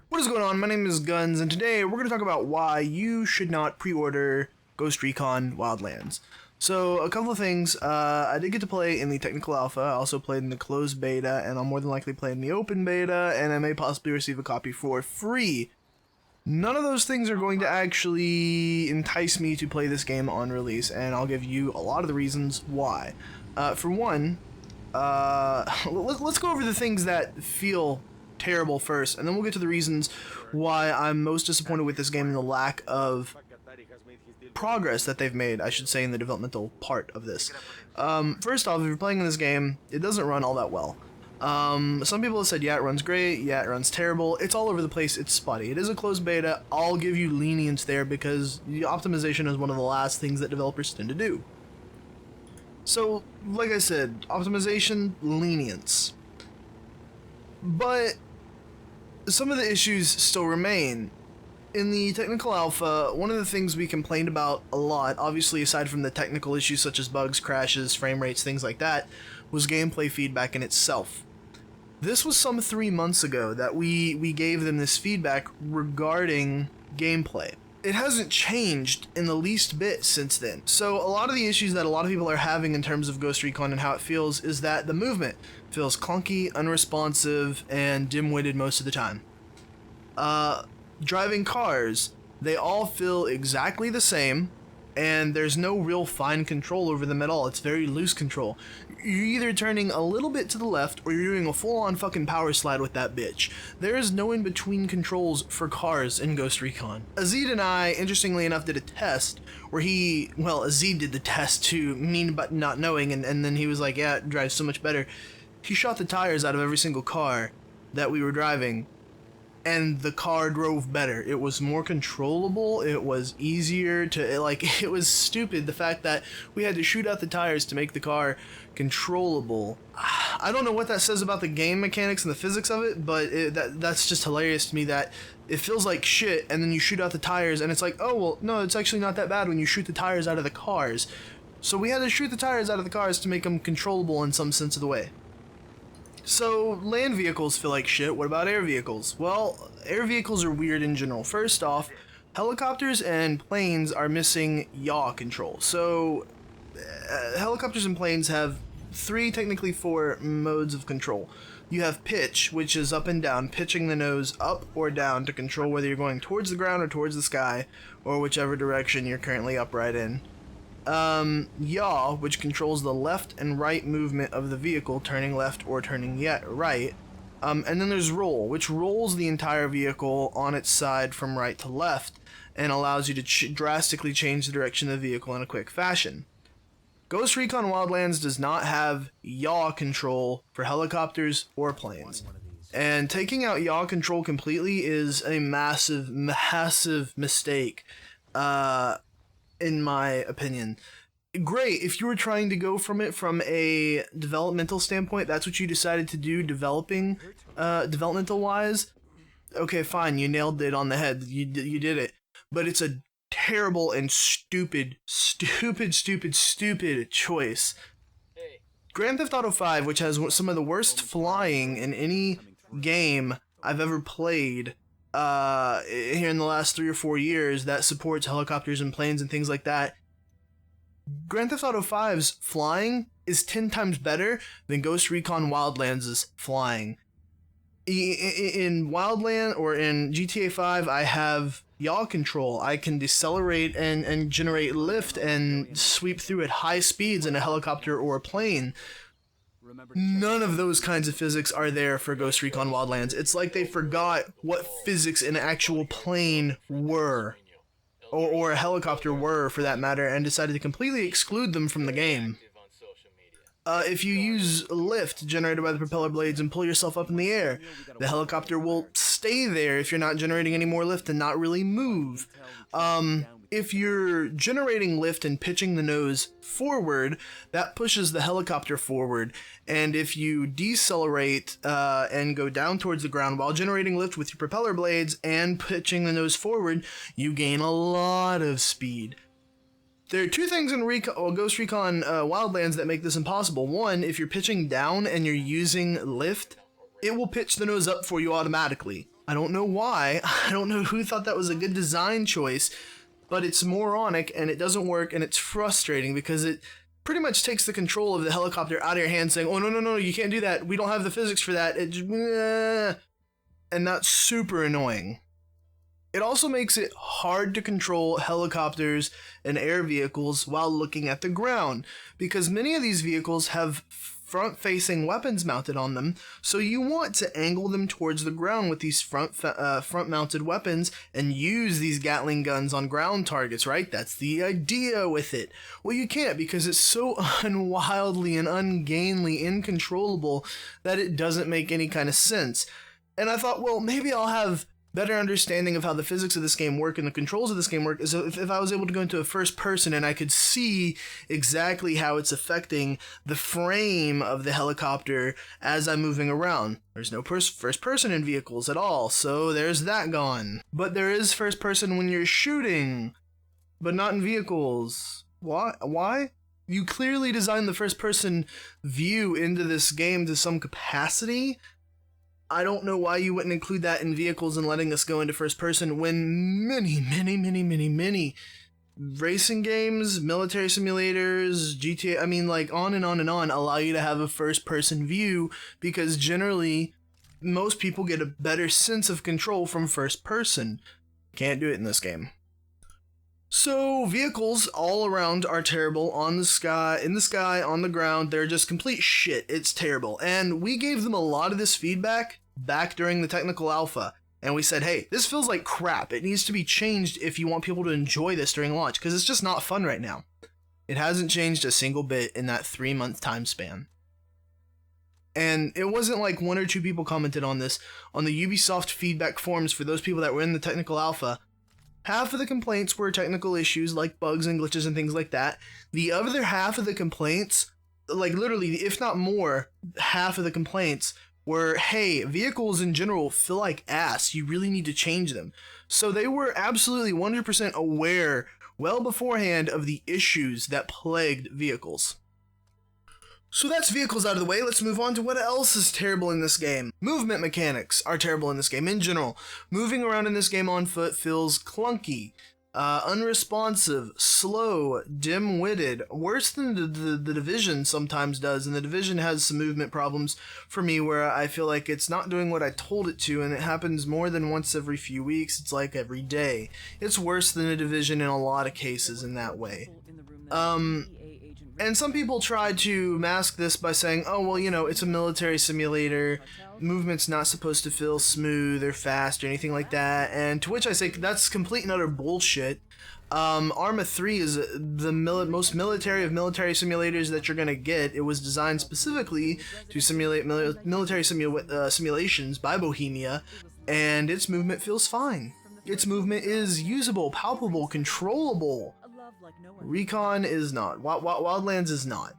What is going on? My name is Guns, and today we're going to talk about why you should not pre-order Ghost Recon Wildlands. So, a couple of things. I did get to play in the technical alpha, I also played in the closed beta, and I'll more than likely play in the open beta, and I may possibly receive a copy for free. None of those things are going to actually entice me to play this game on release, and I'll give you a lot of the reasons why. For one, let's go over the things that feel terrible first, and then we'll get to the reasons why I'm most disappointed with this game and the lack of progress that they've made, I should say, in the developmental part of this. First off, if you're playing in this game, it doesn't run all that well. Some people have said, yeah, it runs great, yeah, it runs terrible, it's all over the place, it's spotty. It is a closed beta, I'll give you lenience there because the optimization is one of the last things that developers tend to do. So, like I said, optimization, lenience. But some of the issues still remain. In the technical alpha, one of the things we complained about a lot, obviously aside from the technical issues such as bugs, crashes, frame rates, things like that, was gameplay feedback in itself. This was some 3 months ago that we gave them this feedback regarding gameplay. It hasn't changed in the least bit since then. So a lot of the issues that a lot of people are having in terms of Ghost Recon and how it feels is that the movement feels clunky, unresponsive, and dim-witted most of the time. Driving cars, they all feel exactly the same, and there's no real fine control over them at all. It's very loose control. You're either turning a little bit to the left, or you're doing a full-on fucking power slide with that bitch. There is no in-between controls for cars in Ghost Recon. Azid and I, interestingly enough, did a test where Azid did the test too, but not knowing, and then he was like, yeah, it drives so much better. He shot the tires out of every single car that we were driving, and the car drove better. It was more controllable, it was easier to, it was stupid, the fact that we had to shoot out the tires to make the car controllable. I don't know what that says about the game mechanics and the physics of it, but that's just hilarious to me that it feels like shit, and then you shoot out the tires, and it's like, oh, well, no, it's actually not that bad when you shoot the tires out of the cars. So we had to shoot the tires out of the cars to make them controllable in some sense of the way. So, land vehicles feel like shit. What about air vehicles? Well, air vehicles are weird in general. First off, helicopters and planes are missing yaw control. So, helicopters and planes have technically four modes of control. You have pitch, which is up and down, pitching the nose up or down to control whether you're going towards the ground or towards the sky, or whichever direction you're currently upright in. Yaw, which controls the left and right movement of the vehicle, turning left or turning right. And then there's roll, which rolls the entire vehicle on its side from right to left and allows you to drastically change the direction of the vehicle in a quick fashion. Ghost Recon Wildlands does not have yaw control for helicopters or planes. And taking out yaw control completely is a massive, massive mistake. In my opinion. Great, if you were trying to go from it from a developmental standpoint, that's what you decided to do, developmental wise, okay, fine, you nailed it on the head, you did it. But it's a terrible and stupid choice. Grand Theft Auto 5, which has some of the worst flying in any game I've ever played, here in the last 3 or 4 years that supports helicopters and planes and things like that. Grand Theft Auto 5's flying is 10 times better than Ghost Recon Wildlands' flying. In Wildland or in GTA 5, I have yaw control. I can decelerate and generate lift and sweep through at high speeds in a helicopter or a plane. None of those kinds of physics are there for Ghost Recon Wildlands. It's like they forgot what physics in an actual plane were, or a helicopter were for that matter, and decided to completely exclude them from the game. If you use lift generated by the propeller blades and pull yourself up in the air, the helicopter will stay there if you're not generating any more lift and not really move. If you're generating lift and pitching the nose forward, that pushes the helicopter forward, and if you decelerate and go down towards the ground while generating lift with your propeller blades and pitching the nose forward, you gain a lot of speed. There are two things in Ghost Recon Wildlands that make this impossible. One, if you're pitching down and you're using lift, it will pitch the nose up for you automatically. I don't know why. I don't know who thought that was a good design choice, but it's moronic and it doesn't work, and it's frustrating because it pretty much takes the control of the helicopter out of your hands, saying, oh, no, no, no, you can't do that. We don't have the physics for that. And that's super annoying. It also makes it hard to control helicopters and air vehicles while looking at the ground, because many of these vehicles have front-facing weapons mounted on them, so you want to angle them towards the ground with these front-mounted weapons and use these Gatling guns on ground targets, right? That's the idea with it. Well, you can't, because it's so unwildly and ungainly, uncontrollable, that it doesn't make any kind of sense. And I thought, well, maybe I'll have better understanding of how the physics of this game work and the controls of this game work is if I was able to go into a first person and I could see exactly how it's affecting the frame of the helicopter as I'm moving around. There's no first person in vehicles at all, so there's that gone. But there is first person when you're shooting, but not in vehicles. Why? You clearly designed the first person view into this game to some capacity. I don't know why you wouldn't include that in vehicles and letting us go into first person when many racing games, military simulators, GTA, I mean, like, on and on allow you to have a first person view, because generally most people get a better sense of control from first person. Can't do it in this game. So vehicles all around are terrible, in the sky, on the ground. They're just complete shit. It's terrible. And we gave them a lot of this feedback back during the technical alpha. And we said, hey, this feels like crap. It needs to be changed if you want people to enjoy this during launch, because it's just not fun right now. It hasn't changed a single bit in that 3-month time span. And it wasn't like 1 or 2 people commented on this. On the Ubisoft feedback forums for those people that were in the technical alpha, half of the complaints were technical issues like bugs and glitches and things like that. The other half of the complaints, like literally, if not more, half of the complaints were, hey, vehicles in general feel like ass. You really need to change them. So they were absolutely 100% aware well beforehand of the issues that plagued vehicles. So that's vehicles out of the way. Let's move on to what else is terrible in this game. Movement mechanics are terrible in this game in general. Moving around in this game on foot feels clunky, unresponsive, slow, dim-witted, worse than the Division sometimes does, and the Division has some movement problems for me where I feel like it's not doing what I told it to, and it happens more than once every few weeks. It's like every day. It's worse than a Division in a lot of cases in that way. And some people try to mask this by saying, oh, well, you know, it's a military simulator, movement's not supposed to feel smooth or fast or anything like that, and to which I say that's complete and utter bullshit. Arma 3 is the most military of military simulators that you're gonna get. It was designed specifically to simulate military simulations by Bohemia, and its movement feels fine. Its movement is usable, palpable, controllable. Recon is not. Wildlands is not.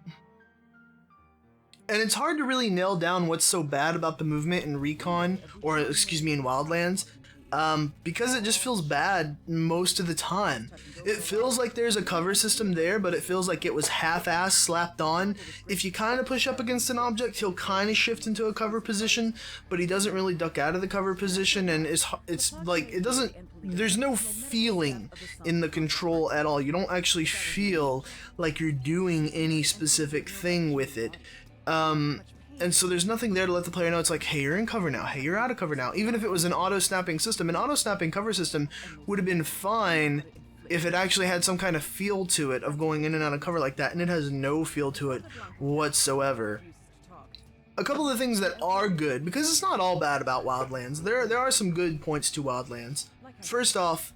And it's hard to really nail down what's so bad about the movement in Recon, or excuse me, in Wildlands, because it just feels bad most of the time. It feels like there's a cover system there, but it feels like it was half-assed slapped on. If you kind of push up against an object, he'll kind of shift into a cover position, but he doesn't really duck out of the cover position, and it's like, it doesn't, there's no feeling in the control at all. You don't actually feel like you're doing any specific thing with it. And so there's nothing there to let the player know it's like, hey, you're in cover now, hey, you're out of cover now. Even if it was an auto-snapping system, an auto-snapping cover system would have been fine if it actually had some kind of feel to it of going in and out of cover like that, and it has no feel to it whatsoever. A couple of things that are good, because it's not all bad about Wildlands. There are some good points to Wildlands. First off,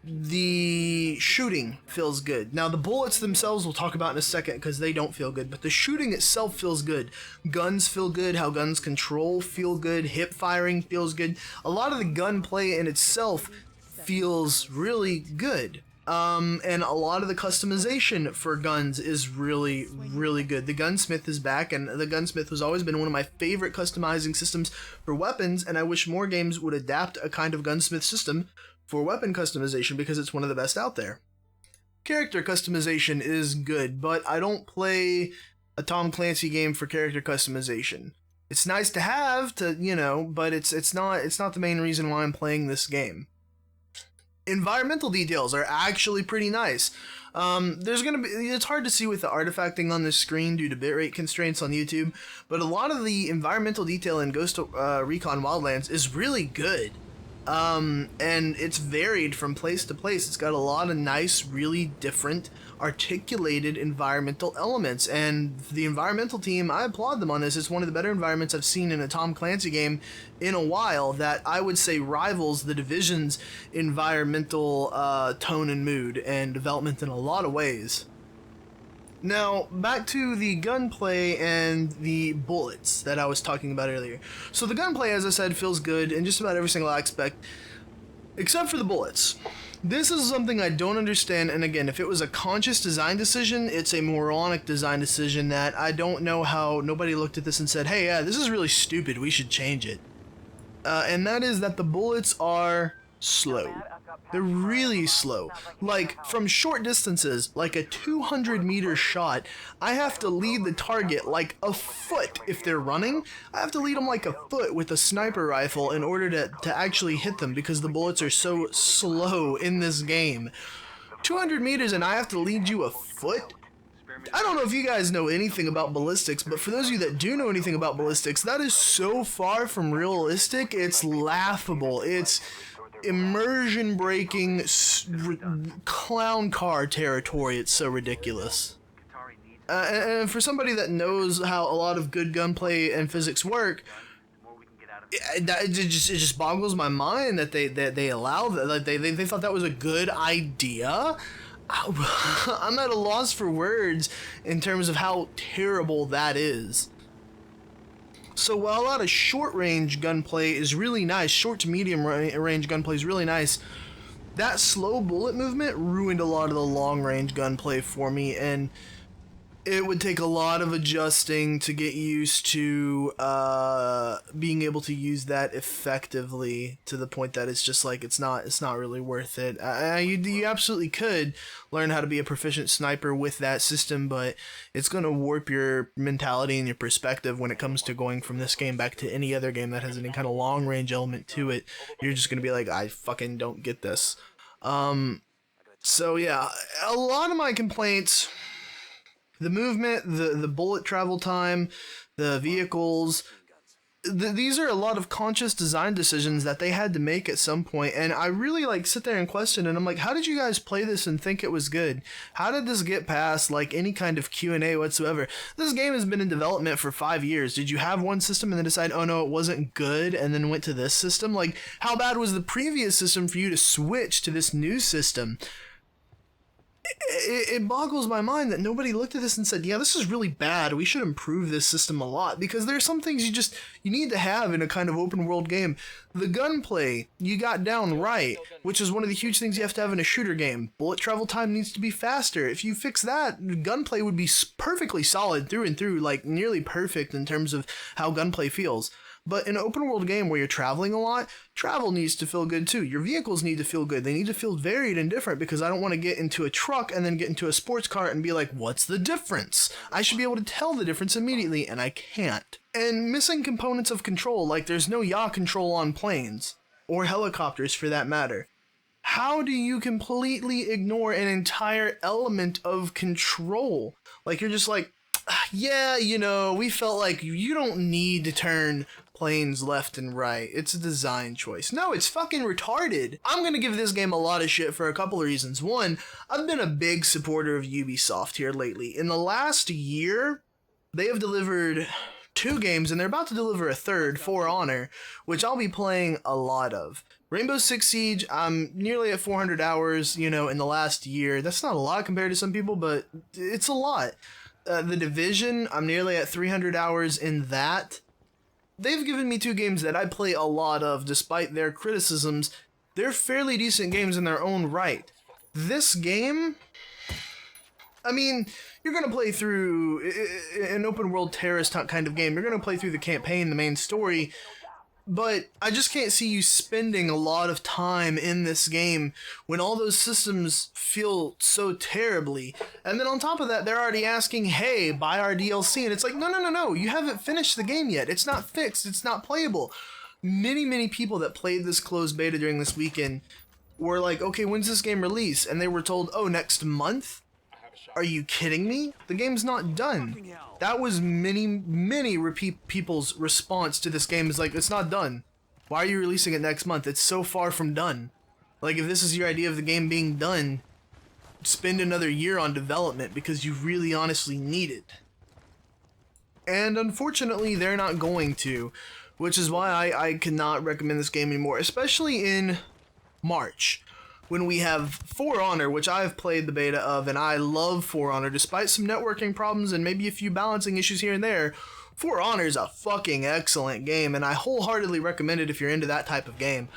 the shooting feels good. Now, the bullets themselves we'll talk about in a second because they don't feel good, but the shooting itself feels good. Guns feel good, how guns control feel good, hip firing feels good. A lot of the gunplay in itself feels really good. And a lot of the customization for guns is really, really good. The gunsmith is back, and the gunsmith has always been one of my favorite customizing systems for weapons, and I wish more games would adapt a kind of gunsmith system for weapon customization because it's one of the best out there. Character customization is good, but I don't play a Tom Clancy game for character customization. It's nice to have to, you know, but it's not the main reason why I'm playing this game. Environmental details are actually pretty nice. There's gonna be, it's hard to see with the artifacting on the screen due to bitrate constraints on YouTube, but a lot of the environmental detail in Ghost Recon Wildlands is really good. And it's varied from place to place. It's got a lot of nice, really different, articulated environmental elements, and the environmental team, I applaud them on this. It's one of the better environments I've seen in a Tom Clancy game in a while, that I would say rivals the Division's environmental tone and mood and development in a lot of ways. Now, back to the gunplay and the bullets that I was talking about earlier. So the gunplay, as I said, feels good in just about every single aspect, except for the bullets. This is something I don't understand, and again, if it was a conscious design decision, it's a moronic design decision that I don't know how nobody looked at this and said, hey, yeah, this is really stupid, we should change it. And that is that the bullets are slow. They're really slow. Like, from short distances, like a 200-meter shot, I have to lead the target like a foot if they're running. I have to lead them like a foot with a sniper rifle in order to actually hit them, because the bullets are so slow in this game. 200 meters and I have to lead you a foot? I don't know if you guys know anything about ballistics, but for those of you that do know anything about ballistics, that is so far from realistic, it's laughable. It's immersion breaking clown car territory. It's so ridiculous. And for somebody that knows how a lot of good gunplay and physics work, it just boggles my mind that they allow that. Like they thought that was a good idea. I'm at a loss for words in terms of how terrible that is. So while a lot of short-range gunplay is really nice, short to medium-range gunplay is really nice, that slow bullet movement ruined a lot of the long-range gunplay for me, and it would take a lot of adjusting to get used to being able to use that effectively, to the point that it's just like it's not really worth it. You absolutely could learn how to be a proficient sniper with that system, but it's gonna warp your mentality and your perspective when it comes to going from this game back to any other game that has any kind of long range element to it. You're just gonna be like, I fucking don't get this. So yeah, a lot of my complaints. The movement, the bullet travel time, the vehicles, these are a lot of conscious design decisions that they had to make at some point, and I really like sit there and question, and I'm like, how did you guys play this and think it was good? How did this get past like any kind of Q&A whatsoever? This game has been in development for 5 years. Did you have one system and then decide, oh no, it wasn't good, and then went to this system? Like, how bad was the previous system for you to switch to this new system? It boggles my mind that nobody looked at this and said, yeah, this is really bad, we should improve this system a lot, because there's some things you need to have in a kind of open world game. The gunplay you got down right, which is one of the huge things you have to have in a shooter game. Bullet travel time needs to be faster. If you fix that, gunplay would be perfectly solid through and through, like nearly perfect in terms of how gunplay feels. But in an open world game where you're traveling a lot, travel needs to feel good too. Your vehicles need to feel good. They need to feel varied and different, because I don't want to get into a truck and then get into a sports car and be like, what's the difference? I should be able to tell the difference immediately, and I can't. And missing components of control, like there's no yaw control on planes, or helicopters for that matter. How do you completely ignore an entire element of control? Like you're just like, yeah, you know, we felt like you don't need to turn planes left and right. It's a design choice. No, it's fucking retarded. I'm gonna give this game a lot of shit for a couple of reasons. One, I've been a big supporter of Ubisoft here lately. In the last year, they have delivered 2 games, and they're about to deliver a third, For Honor, which I'll be playing a lot of. Rainbow Six Siege, I'm nearly at 400 hours, you know, in the last year. That's not a lot compared to some people, but it's a lot. The Division, I'm nearly at 300 hours in that. They've given me 2 games that I play a lot of, despite their criticisms. They're fairly decent games in their own right. This game, I mean, you're going to play through an open world terrorist kind of game. You're going to play through the campaign, the main story. But I just can't see you spending a lot of time in this game when all those systems feel so terribly. And then on top of that, they're already asking, hey, buy our DLC. And it's like, no, you haven't finished the game yet. It's not fixed. It's not playable. Many people that played this closed beta during this weekend were like, okay, when's this game release? And they were told, oh, next month? Are you kidding me? The game's not done. That was many repeat people's response to this game is like, it's not done. Why are you releasing it next month? It's so far from done. Like, if this is your idea of the game being done, spend another year on development because you really honestly need it. And unfortunately, they're not going to, which is why I cannot recommend this game anymore, especially in March, when we have For Honor, which I've played the beta of, and I love For Honor, despite some networking problems and maybe a few balancing issues here and there. For Honor is a fucking excellent game, and I wholeheartedly recommend it if you're into that type of game.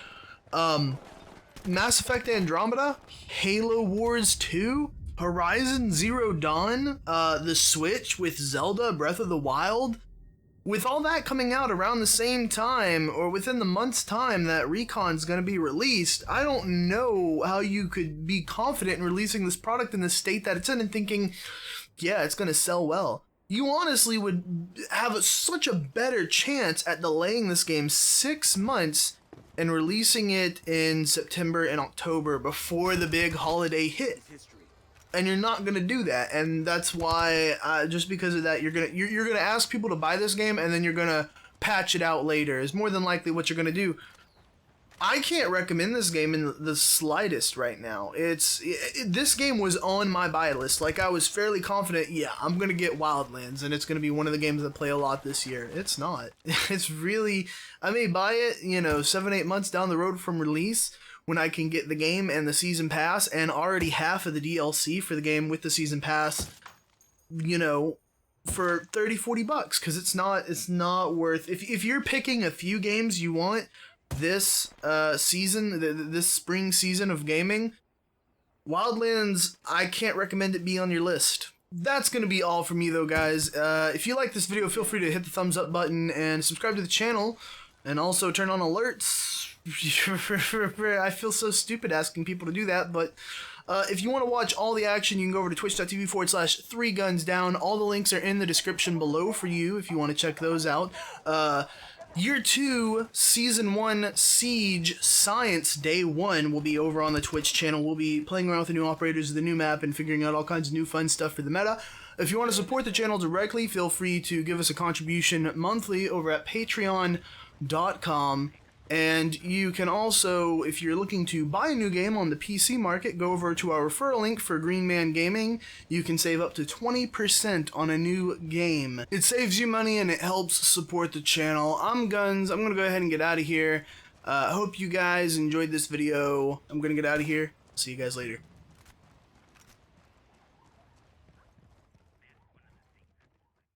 Mass Effect Andromeda, Halo Wars 2, Horizon Zero Dawn, the Switch with Zelda Breath of the Wild. With all that coming out around the same time, or within the month's time that Recon's going to be released, I don't know how you could be confident in releasing this product in the state that it's in and thinking, yeah, it's going to sell well. You honestly would have such a better chance at delaying this game 6 months and releasing it in September and October before the big holiday hit. And you're not gonna do that, and that's why just because of that, you're gonna ask people to buy this game, and then you're gonna patch it out later. Is more than likely what you're gonna do. I can't recommend this game in the slightest right now. This game was on my buy list. Like, I was fairly confident, yeah, I'm gonna get Wildlands, and it's gonna be one of the games that play a lot this year. It's not. It's really, I may buy it, 7-8 months down the road from release, when I can get the game and the season pass and already half of the DLC for the game with the season pass, for $30-40, because it's not worth, if you're picking a few games you want this season, this spring season of gaming, Wildlands, I can't recommend it be on your list. That's going to be all from me though, guys. If you like this video, feel free to hit the thumbs up button and subscribe to the channel, and also turn on alerts. I feel so stupid asking people to do that, but if you want to watch all the action, you can go over to twitch.tv/3gunsdown. All the links are in the description below for you if you want to check those out. Year 2, Season 1, Siege, Science, Day 1 will be over on the Twitch channel. We'll be playing around with the new operators of the new map and figuring out all kinds of new fun stuff for the meta. If you want to support the channel directly, feel free to give us a contribution monthly over at patreon.com. And you can also, if you're looking to buy a new game on the PC market, go over to our referral link for Green Man Gaming. You can save up to 20% on a new game. It saves you money and it helps support the channel. I'm Guns. I'm going to go ahead and get out of here. I hope you guys enjoyed this video. I'm going to get out of here. See you guys later.